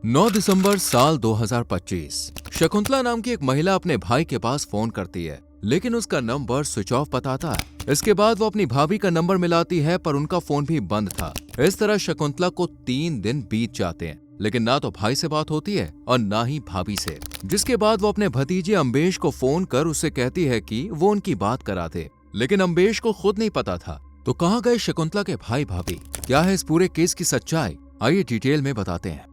9 दिसंबर साल 2025। शकुंतला नाम की एक महिला अपने भाई के पास फोन करती है, लेकिन उसका नंबर स्विच ऑफ बताता है। इसके बाद वो अपनी भाभी का नंबर मिलाती है, पर उनका फोन भी बंद था। इस तरह शकुंतला को 3 दिन बीत जाते हैं, लेकिन ना तो भाई से बात होती है और ना ही भाभी से। जिसके बाद वो अपने भतीजे अम्बेश को फोन कर उससे कहती है कि वो उनकी बात करा दे, लेकिन अम्बेश को खुद नहीं पता था। तो कहाँ गए शकुंतला के भाई भाभी? क्या है इस पूरे केस की सच्चाई? आइए डिटेल में बताते हैं।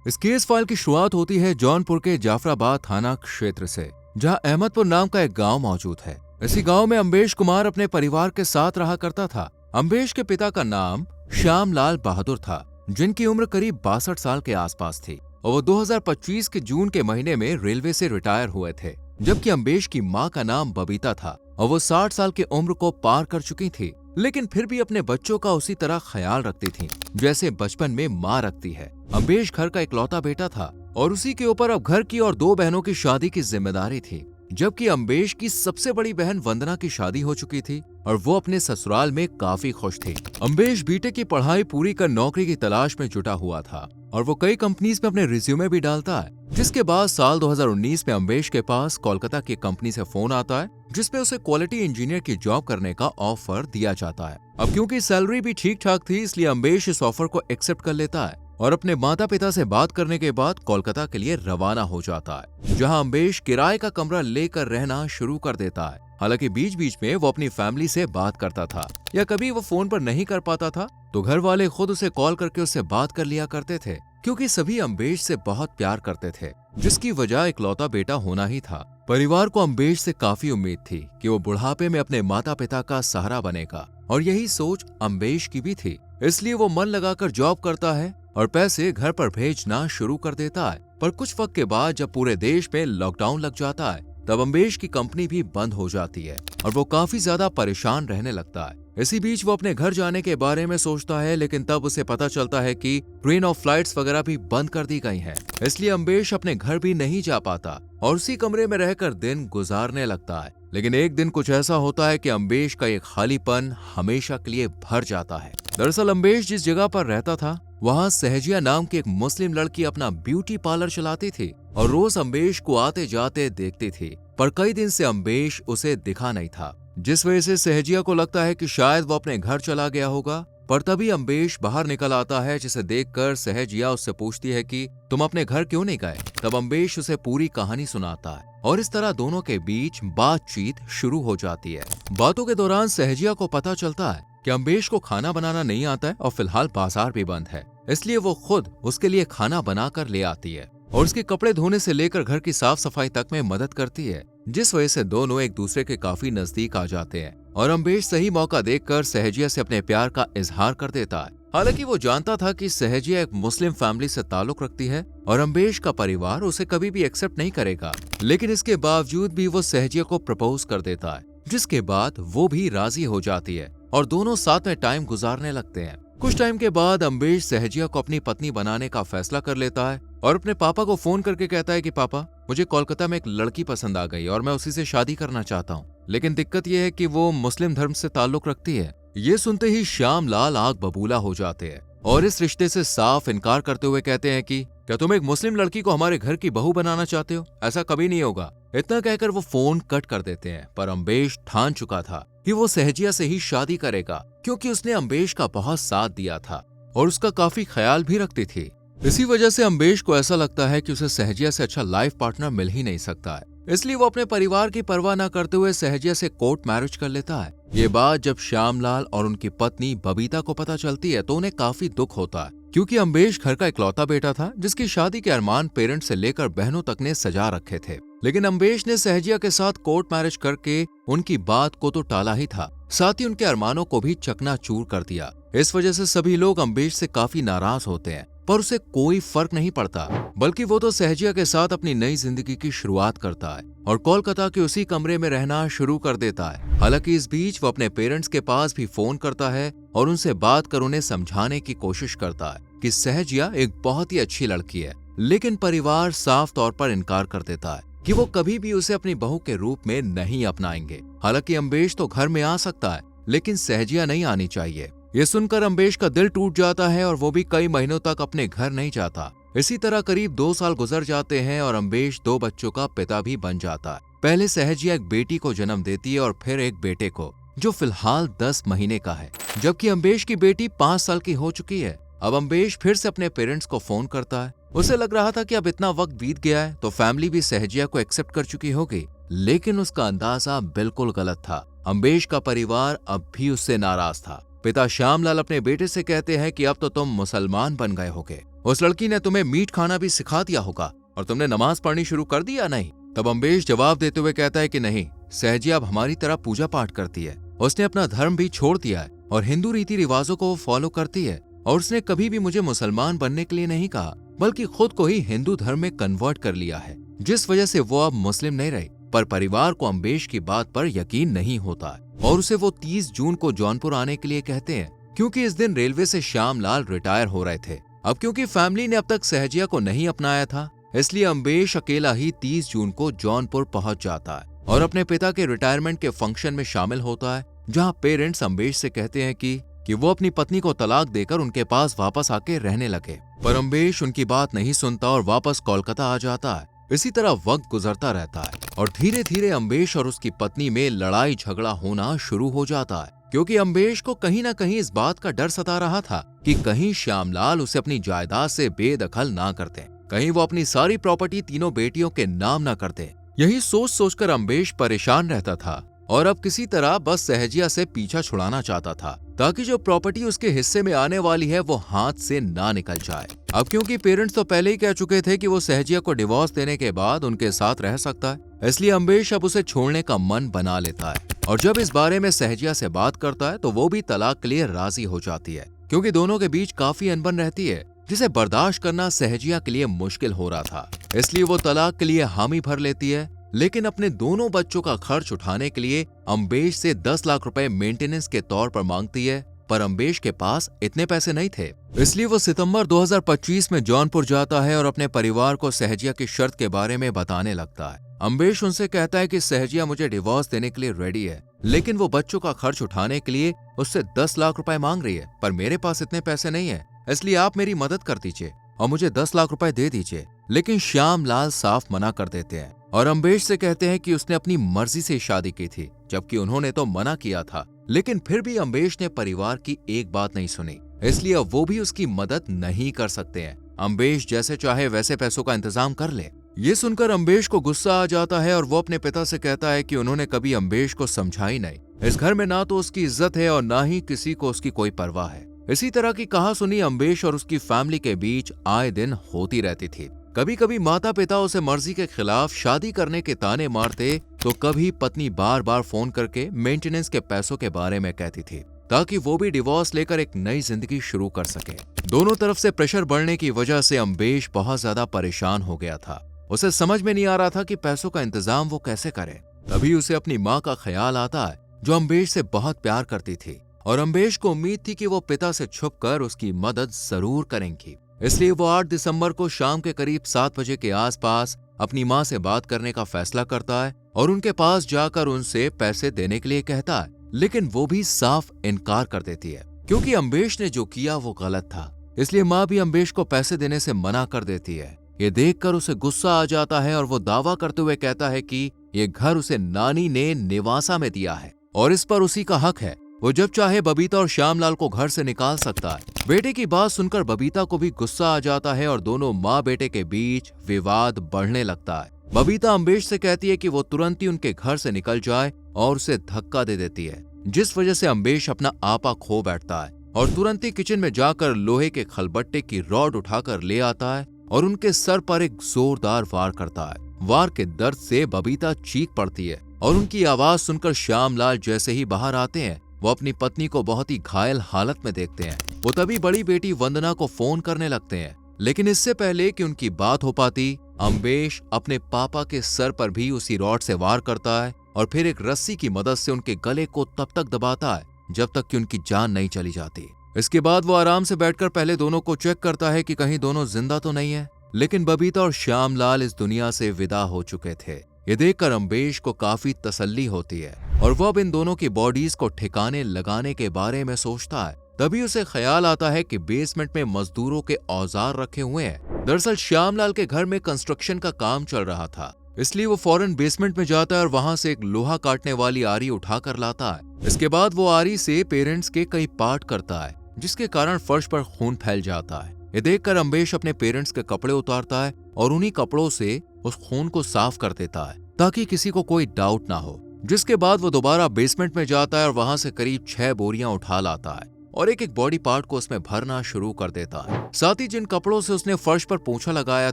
इस केस फाइल की शुरुआत होती है जौनपुर के जाफराबाद थाना क्षेत्र से, जहां अहमदपुर नाम का एक गांव मौजूद है। इसी गांव में अम्बेश कुमार अपने परिवार के साथ रहा करता था। अम्बेश के पिता का नाम श्यामलाल बहादुर था, जिनकी उम्र करीब 62 साल के आसपास थी और वो 2025 के जून के महीने में रेलवे से रिटायर हुए थे। जबकि अम्बेश की माँ का नाम बबीता था और वो 60 साल की उम्र को पार कर चुकी थी, लेकिन फिर भी अपने बच्चों का उसी तरह ख्याल रखती थी जैसे बचपन में माँ रखती है। अम्बेश घर का इकलौता बेटा था और उसी के ऊपर अब घर की और 2 बहनों की शादी की जिम्मेदारी थी। जबकि अम्बेश की सबसे बड़ी बहन वंदना की शादी हो चुकी थी और वो अपने ससुराल में काफी खुश थी। अम्बेश बीटेक की पढ़ाई पूरी कर नौकरी की तलाश में जुटा हुआ था और वो कई कंपनीज में अपने रिज्यूमे भी डालता है। जिसके बाद साल 2019 में अम्बेश के पास कोलकाता की कंपनी से फोन आता है, जिसपे उसे क्वालिटी इंजीनियर की जॉब करने का ऑफर दिया जाता है। अब क्योंकि सैलरी भी ठीक ठाक थी, इसलिए अम्बेश इस ऑफर को एक्सेप्ट कर लेता है और अपने माता पिता से बात करने के बाद कोलकाता के लिए रवाना हो जाता है, जहां अम्बेश किराए का कमरा लेकर रहना शुरू कर देता है। हालांकि बीच बीच में वो अपनी फैमिली से बात करता था, या कभी वो फोन पर नहीं कर पाता था तो घर वाले खुद उसे कॉल करके उससे बात कर लिया करते थे, क्योंकि सभी अम्बेश से बहुत प्यार करते थे, जिसकी वजह इकलौता बेटा होना ही था। परिवार को अम्बेश से काफी उम्मीद थी कि वो बुढ़ापे में अपने माता पिता का सहारा बनेगा, और यही सोच अम्बेश की भी थी। इसलिए वो मन लगाकर जॉब करता है और पैसे घर पर भेजना शुरू कर देता है। पर कुछ वक्त के बाद जब पूरे देश में लॉकडाउन लग जाता है, तब अम्बेश की कंपनी भी बंद हो जाती है और वो काफी ज्यादा परेशान रहने लगता है। इसी बीच वो अपने घर जाने के बारे में सोचता है, लेकिन तब उसे पता चलता है कि ट्रेन और फ्लाइट्स वगैरह भी बंद कर दी गई हैं। इसलिए अम्बेश अपने घर भी नहीं जा पाता और उसी कमरे में रहकर दिन गुजारने लगता है। लेकिन एक दिन कुछ ऐसा होता है कि अम्बेश का एक खालीपन हमेशा के लिए भर जाता है। दरअसल अम्बेश जिस जगह पर रहता था, वहाँ सहजिया नाम की एक मुस्लिम लड़की अपना ब्यूटी पार्लर चलाती थी और रोज अम्बेश को आते जाते देखती थी। पर कई दिन से अम्बेश उसे दिखा नहीं था, जिस वजह से सहजिया को लगता है कि शायद वो अपने घर चला गया होगा। पर तभी अम्बेश बाहर निकल आता है, जिसे देखकर सहजिया उससे पूछती है कि तुम अपने घर क्यों नहीं गए। तब अम्बेश उसे पूरी कहानी सुनाता है और इस तरह दोनों के बीच बातचीत शुरू हो जाती है। बातों के दौरान सहजिया को पता चलता है कि अम्बेश को खाना बनाना नहीं आता है और फिलहाल बाजार भी बंद है, इसलिए वो खुद उसके लिए खाना बनाकर ले आती है और उसके कपड़े धोने से लेकर घर की साफ सफाई तक में मदद करती है, जिस वजह से दोनों एक दूसरे के काफी नजदीक आ जाते हैं। और अम्बेश सही मौका देखकर सहजिया से अपने प्यार का इजहार कर देता है। हालांकि वो जानता था कि सहजिया एक मुस्लिम फैमिली से ताल्लुक रखती है और अम्बेश का परिवार उसे कभी भी एक्सेप्ट नहीं करेगा, लेकिन इसके बावजूद भी वो सहजिया को प्रपोज कर देता है, जिसके बाद वो भी राजी हो जाती है और दोनों साथ में टाइम गुजारने लगते हैं। कुछ टाइम के बाद अम्बेश सहजिया को अपनी पत्नी बनाने का फैसला कर लेता है और अपने पापा को फोन करके कहता है कि पापा, मुझे कोलकाता में एक लड़की पसंद आ गई और मैं उसी से शादी करना चाहता हूँ, लेकिन दिक्कत यह है कि वो मुस्लिम धर्म से ताल्लुक रखती है। ये सुनते ही श्यामलाल आग बबूला हो जाते हैं और इस रिश्ते से साफ इनकार करते हुए कहते हैं कि क्या तुम एक मुस्लिम लड़की को हमारे घर की बहू बनाना चाहते हो? ऐसा कभी नहीं होगा। इतना कहकर वो फोन कट कर देते हैं। पर अम्बेश ठान चुका था कि वो सहजिया से ही शादी करेगा, क्योंकि उसने अम्बेश का बहुत साथ दिया था और उसका काफी ख्याल भी रखती थी। इसी वजह से अम्बेश को ऐसा लगता है कि उसे सहजिया से अच्छा लाइफ पार्टनर मिल ही नहीं सकता है, इसलिए वो अपने परिवार की परवाह न करते हुए सहजिया से कोर्ट मैरिज कर लेता है। ये बात जब श्यामलाल और उनकी पत्नी बबीता को पता चलती है तो उन्हें काफी दुख होता है, क्योंकि अम्बेश घर का इकलौता बेटा था जिसकी शादी के अरमान पेरेंट्स से लेकर बहनों तक ने सजा रखे थे। लेकिन अम्बेश ने सहजिया के साथ कोर्ट मैरिज करके उनकी बात को तो टाला ही था, साथ ही उनके अरमानों को भी चकनाचूर कर दिया। इस वजह से सभी लोग अम्बेश से काफी नाराज होते हैं, पर उसे कोई फर्क नहीं पड़ता, बल्कि वो तो सहजिया के साथ अपनी नई जिंदगी की शुरुआत करता है और कोलकाता के उसी कमरे में रहना शुरू कर देता है। हालांकि इस बीच वो अपने पेरेंट्स के पास भी फोन करता है और उनसे बात कर उन्हें समझाने की कोशिश करता है कि सहजिया एक बहुत ही अच्छी लड़की है, लेकिन परिवार साफ तौर पर इनकार कर देता है कि वो कभी भी उसे अपनी बहू के रूप में नहीं अपनाएंगे। हालांकि अम्बेश तो घर में आ सकता है, लेकिन सहजिया नहीं आनी चाहिए। ये सुनकर अम्बेश का दिल टूट जाता है और वो भी कई महीनों तक अपने घर नहीं जाता। इसी तरह करीब 2 साल गुजर जाते हैं और अम्बेश 2 बच्चों का पिता भी बन जाता है। पहले सहजिया एक बेटी को जन्म देती है और फिर एक बेटे को, जो फिलहाल 10 महीने का है, जबकि अम्बेश की बेटी 5 साल की हो चुकी है। अब अम्बेश फिर से अपने पेरेंट्स को फोन करता है। उसे लग रहा था कि अब इतना वक्त बीत गया है तो फैमिली भी सहजिया को एक्सेप्ट कर चुकी होगी, लेकिन उसका अंदाजा बिल्कुल गलत था। अम्बेश का परिवार अब भी उससे नाराज था। पिता श्यामलाल अपने बेटे से कहते हैं कि अब तो तुम मुसलमान बन गए होगे, उस लड़की ने तुम्हें मीट खाना भी सिखा दिया होगा और तुमने नमाज पढ़नी शुरू कर दी या नहीं। तब अम्बेश जवाब देते हुए कहता है कि नहीं, सहजिया अब हमारी तरह पूजा पाठ करती है, उसने अपना धर्म भी छोड़ दिया है और हिंदू रीति रिवाजों को वो फॉलो करती है, और उसने कभी भी मुझे मुसलमान बनने के लिए नहीं कहा, बल्कि खुद को ही हिंदू धर्म में कन्वर्ट कर लिया है, जिस वजह से वो अब मुस्लिम नहीं रही। पर परिवार को अम्बेश की बात पर यकीन नहीं होता और उसे वो 30 जून को जौनपुर आने के लिए कहते हैं, क्योंकि इस दिन रेलवे से श्यामलाल रिटायर हो रहे थे। अब क्योंकि फैमिली ने अब तक सहजिया को नहीं अपनाया था, इसलिए अम्बेश अकेला ही 30 जून को जौनपुर पहुंच जाता है और अपने पिता के रिटायरमेंट के फंक्शन में शामिल होता है, जहां पेरेंट्स अम्बेश से कहते हैं कि वो अपनी पत्नी को तलाक देकर उनके पास वापस आके रहने लगे। पर अम्बेश उनकी बात नहीं सुनता और वापस कोलकाता आ जाता है। इसी तरह वक्त गुजरता रहता है और धीरे धीरे अम्बेश और उसकी पत्नी में लड़ाई झगड़ा होना शुरू हो जाता है, क्योंकि अम्बेश को कहीं न कहीं इस बात का डर सता रहा था कि कहीं श्यामलाल उसे अपनी जायदाद से बेदखल ना करते, कहीं वो अपनी सारी प्रॉपर्टी तीनों बेटियों के नाम न करते। यही सोच सोचकर अम्बेश परेशान रहता था और अब किसी तरह बस सहजिया से पीछा छुड़ाना चाहता था, ताकि जो प्रॉपर्टी उसके हिस्से में आने वाली है वो हाथ से ना निकल जाए। अब क्योंकि पेरेंट्स तो पहले ही कह चुके थे कि वो सहजिया को डिवोर्स देने के बाद उनके साथ रह सकता है, इसलिए अम्बेश अब उसे छोड़ने का मन बना लेता है। और जब इस बारे में सहजिया से बात करता है तो वो भी तलाक के लिए राजी हो जाती है, क्योंकि दोनों के बीच काफी अनबन रहती है, जिसे बर्दाश्त करना सहजिया के लिए मुश्किल हो रहा था। इसलिए वो तलाक के लिए हामी भर लेती है, लेकिन अपने दोनों बच्चों का खर्च उठाने के लिए अम्बेश से 10 लाख रुपए मेंटेनेंस के तौर पर मांगती है। पर अम्बेश के पास इतने पैसे नहीं थे, इसलिए वो सितंबर 2025 में जौनपुर जाता है और अपने परिवार को सहजिया की शर्त के बारे में बताने लगता है। अम्बेश उनसे कहता है कि सहजिया मुझे डिवोर्स देने के लिए रेडी है, लेकिन वो बच्चों का खर्च उठाने के लिए उससे 10 लाख रुपए मांग रही है, पर मेरे पास इतने पैसे नहीं है, इसलिए आप मेरी मदद कर दीजिए और मुझे 10 लाख रुपए दे दीजिए। लेकिन श्यामलाल साफ मना कर देते हैं और अम्बेश से कहते हैं कि उसने अपनी मर्जी से शादी की थी, जबकि उन्होंने तो मना किया था। लेकिन फिर भी अम्बेश ने परिवार की एक बात नहीं सुनी, इसलिए अब वो भी उसकी मदद नहीं कर सकते हैं। अम्बेश जैसे चाहे वैसे पैसों का इंतजाम कर ले। ये सुनकर अम्बेश को गुस्सा आ जाता है और वो अपने पिता से कहता है कि उन्होंने कभी अम्बेश को समझा ही नहीं। इस घर में ना तो उसकी इज्जत है और ना ही किसी को उसकी कोई परवाह है। इसी तरह की कहासुनी अम्बेश और उसकी फैमिली के बीच आए दिन होती रहती थी। कभी कभी माता पिता उसे मर्जी के खिलाफ शादी करने के ताने मारते, तो कभी पत्नी बार बार फोन करके मेंटेनेंस के पैसों के बारे में कहती थी, ताकि वो भी डिवोर्स लेकर एक नई जिंदगी शुरू कर सके। दोनों तरफ से प्रेशर बढ़ने की वजह से अम्बेश बहुत ज्यादा परेशान हो गया था। उसे समझ में नहीं आ रहा था कि पैसों का इंतजाम वो कैसे करे। तभी उसे अपनी माँ का ख्याल आता है, जो अम्बेश से बहुत प्यार करती थी, और अम्बेश को उम्मीद थी कि वो पिता से छुपकर उसकी मदद जरूर करेंगी। इसलिए वो 8 दिसंबर को शाम के करीब 7 बजे के आसपास अपनी माँ से बात करने का फैसला करता है और उनके पास जाकर उनसे पैसे देने के लिए कहता है, लेकिन वो भी साफ इनकार कर देती है, क्योंकि अम्बेश ने जो किया वो गलत था। इसलिए माँ भी अम्बेश को पैसे देने से मना कर देती है। ये देखकर उसे गुस्सा आ जाता है और वो दावा करते हुए कहता है कि ये घर उसे नानी ने निवासा में दिया है और इस पर उसी का हक है। वो जब चाहे बबीता और श्यामलाल को घर से निकाल सकता है। बेटे की बात सुनकर बबीता को भी गुस्सा आ जाता है और दोनों माँ बेटे के बीच विवाद बढ़ने लगता है। बबीता अम्बेश से कहती है कि वो तुरंत ही उनके घर से निकल जाए और उसे धक्का दे देती है, जिस वजह से अम्बेश अपना आपा खो बैठता है और तुरंत ही किचन में जाकर लोहे के खलबट्टे की रॉड उठाकर ले आता है और उनके सर पर एक जोरदार वार करता है। वार के दर्द से बबीता चीख पड़ती है और उनकी आवाज सुनकर श्यामलाल जैसे ही बाहर आते हैं, वो अपनी पत्नी को बहुत ही घायल हालत में देखते हैं। वो तभी बड़ी बेटी वंदना को फोन करने लगते हैं, लेकिन इससे पहले कि उनकी बात हो पाती, अम्बेश अपने पापा के सर पर भी उसी रॉड से वार करता है और फिर एक रस्सी की मदद से उनके गले को तब तक दबाता है जब तक कि उनकी जान नहीं चली जाती। इसके बाद वो आराम से बैठकर पहले दोनों को चेक करता है कि कहीं दोनों जिंदा तो नहीं है। लेकिन बबीता और श्यामलाल इस दुनिया से विदा हो चुके थे। ये देखकर अम्बेश को काफी तसल्ली होती है और वो अब इन दोनों की बॉडीज को ठिकाने लगाने के बारे में सोचता है। तभी उसे ख्याल आता है कि बेसमेंट में मजदूरों के औजार रखे हुए हैं। दरअसल श्यामलाल के घर में कंस्ट्रक्शन का काम चल रहा था, इसलिए वो फौरन बेसमेंट में जाता है और वहां से एक लोहा काटने वाली आरी उठा कर लाता है। इसके बाद वो आरी से पेरेंट्स के कई पार्ट करता है, जिसके कारण फर्श पर खून फैल जाता है। ये देखकर अम्बेश अपने पेरेंट्स के कपड़े उतारता है और उन्हीं कपड़ों से उस खून को साफ कर देता है ताकि किसी को कोई डाउट ना हो। जिसके बाद वो दोबारा बेसमेंट में जाता है और वहां से करीब 6 बोरियां उठा लाता है और एक एक बॉडी पार्ट को उसमें भरना शुरू कर देता है। साथ ही जिन कपड़ों से उसने फर्श पर पोंछा लगाया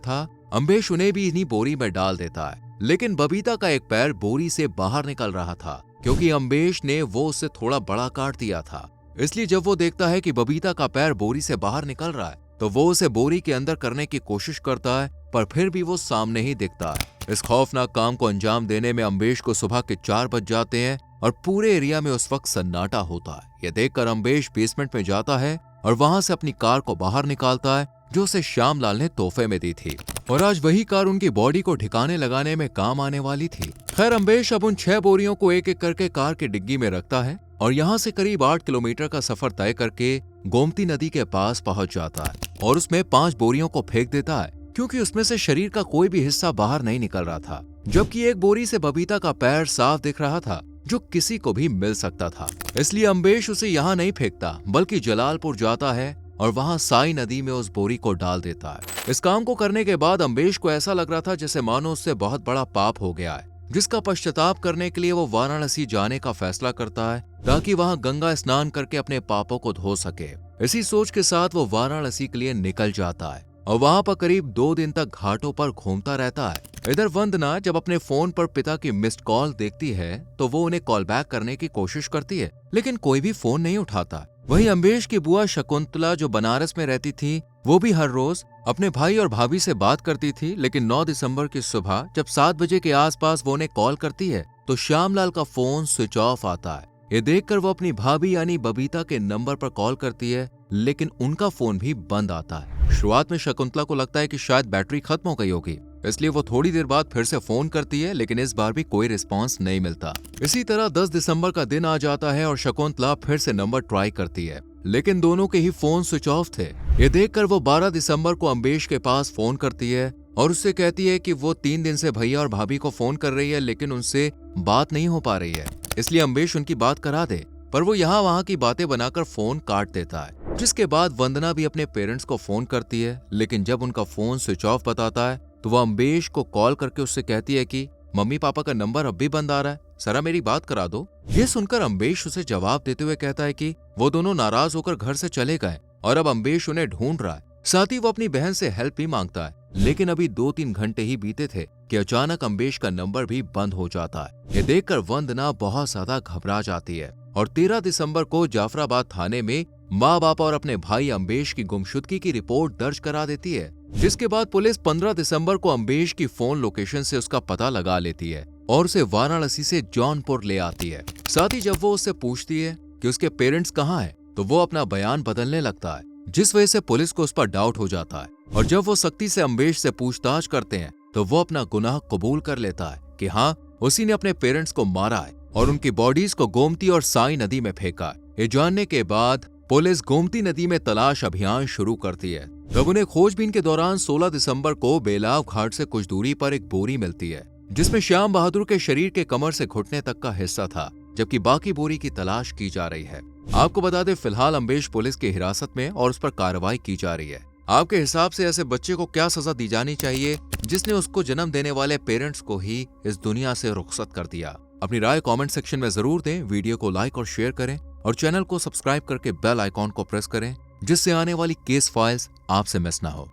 था, अम्बेश उन्हें भी इन्हीं बोरी में डाल देता है। लेकिन बबीता का एक पैर बोरी से बाहर निकल रहा था, क्योंकि अम्बेश ने वो उससे थोड़ा बड़ा काट दिया था। इसलिए जब वो देखता है कि बबीता का पैर बोरी से बाहर निकल रहा है, तो वो उसे बोरी के अंदर करने की कोशिश करता है, पर फिर भी वो सामने ही दिखता है। इस खौफनाक काम को अंजाम देने में अम्बेश को सुबह के 4 बज जाते हैं और पूरे एरिया में उस वक्त सन्नाटा होता है। यह देखकर अम्बेश बेसमेंट में जाता है और वहां से अपनी कार को बाहर निकालता है, जो उसे श्यामलाल ने तोहफे में दी थी, और आज वही कार उनकी बॉडी को ठिकाने लगाने में काम आने वाली थी। खैर, अम्बेश अब उन 6 बोरियों को एक एक करके कार की डिग्गी में रखता है और यहाँ से करीब 8 किलोमीटर का सफर तय करके गोमती नदी के पास पहुंच जाता है और उसमें 5 बोरियों को फेंक देता है, क्योंकि उसमें से शरीर का कोई भी हिस्सा बाहर नहीं निकल रहा था। जबकि एक बोरी से बबीता का पैर साफ दिख रहा था, जो किसी को भी मिल सकता था। इसलिए अम्बेश उसे यहाँ नहीं फेंकता, बल्कि जलालपुर जाता है और वहाँ साई नदी में उस बोरी को डाल देता है। इस काम को करने के बाद अम्बेश को ऐसा लग रहा था जैसे मानो उससे बहुत बड़ा पाप हो गया है, जिसका पश्चाताप करने के लिए वो वाराणसी जाने का फैसला करता है, ताकि वहाँ गंगा स्नान करके अपने पापों को धो सके। इसी सोच के साथ वो वाराणसी के लिए निकल जाता है और वहाँ पर करीब 2 दिन तक घाटों पर घूमता रहता है। इधर वंदना जब अपने फोन पर पिता की मिस्ड कॉल देखती है, तो वो उन्हें कॉल बैक करने की कोशिश करती है, लेकिन कोई भी फोन नहीं उठाता। वहीं अम्बेश की बुआ शकुंतला, जो बनारस में रहती थी, वो भी हर रोज अपने भाई और भाभी से बात करती थी। लेकिन 9 दिसंबर की सुबह जब 7 बजे के आसपास वो उन्हें कॉल करती है, तो श्यामलाल का फोन स्विच ऑफ आता है। ये देखकर वो अपनी भाभी यानी बबीता के नंबर पर कॉल करती है, लेकिन उनका फोन भी बंद आता है। शुरुआत में शकुंतला को लगता है कि शायद बैटरी खत्म हो गई होगी, इसलिए वो थोड़ी देर बाद फिर से फोन करती है, लेकिन इस बार भी कोई रिस्पांस नहीं मिलता। इसी तरह 10 दिसंबर का दिन आ जाता है और शकुंतला फिर से नंबर ट्राई करती है, लेकिन दोनों के ही फोन स्विच ऑफ थे। ये देखकर वो 12 दिसंबर को अम्बेश के पास फोन करती है और उससे कहती है कि वो 3 दिन से भैया और भाभी को फोन कर रही है, लेकिन उनसे बात नहीं हो पा रही है, इसलिए अम्बेश उनकी बात करा दे। पर वो यहाँ वहाँ की बातें बनाकर फोन काट देता है। जिसके बाद वंदना भी अपने पेरेंट्स को फोन करती है, लेकिन जब उनका फोन स्विच ऑफ बताता है, तो वो अम्बेश को कॉल करके उससे कहती है कि मम्मी पापा का नंबर अब भी बंद आ रहा है, जरा मेरी बात करा दो। ये सुनकर अम्बेश उसे जवाब देते हुए कहता है कि वो दोनों नाराज होकर घर से चले गए और अब अम्बेश उन्हें ढूंढ रहा है। साथ ही वो अपनी बहन से हेल्प भी मांगता है, लेकिन अभी 2-3 घंटे ही बीते थे कि अचानक अम्बेश का नंबर भी बंद हो जाता है। ये देखकर वंदना बहुत ज्यादा घबरा जाती है और 13 दिसंबर को जाफराबाद थाने में माँ बाप और अपने भाई अम्बेश की गुमशुदगी की रिपोर्ट दर्ज करा देती है। जिसके बाद पुलिस 15 दिसंबर को अम्बेश की फोन लोकेशन से उसका पता लगा लेती है और उसे वाराणसी से जौनपुर ले आती है। साथ ही जब वो उससे पूछती है कि उसके पेरेंट्स कहाँ हैं, तो वो अपना बयान बदलने लगता है, जिस वजह से पुलिस को उस पर डाउट हो जाता है। और जब वो सख्ती से अम्बेश से पूछताछ करते हैं, तो वो अपना गुनाह कबूल कर लेता है कि हाँ, उसी ने अपने पेरेंट्स को मारा है और उनकी बॉडीज को गोमती और साई नदी में फेंका। ये जानने के बाद पुलिस गोमती नदी में तलाश अभियान शुरू करती है। तब उन्हें खोजबीन के दौरान 16 दिसंबर को बेलाव घाट से कुछ दूरी पर एक बोरी मिलती है, जिसमें श्याम बहादुर के शरीर के कमर से घुटने तक का हिस्सा था, जबकि बाकी बोरी की तलाश की जा रही है। आपको बता दें, फिलहाल अम्बेश पुलिस की हिरासत में और उस पर कार्रवाई की जा रही है। आपके हिसाब से ऐसे बच्चे को क्या सजा दी जानी चाहिए जिसने उसको जन्म देने वाले पेरेंट्स को ही इस दुनिया से रुखसत कर दिया? अपनी राय कमेंट सेक्शन में जरूर दें। वीडियो को लाइक और शेयर करें और चैनल को सब्सक्राइब करके बेल आइकॉन को प्रेस करें, जिससे आने वाली केस फाइल्स आपसे मिस ना हो।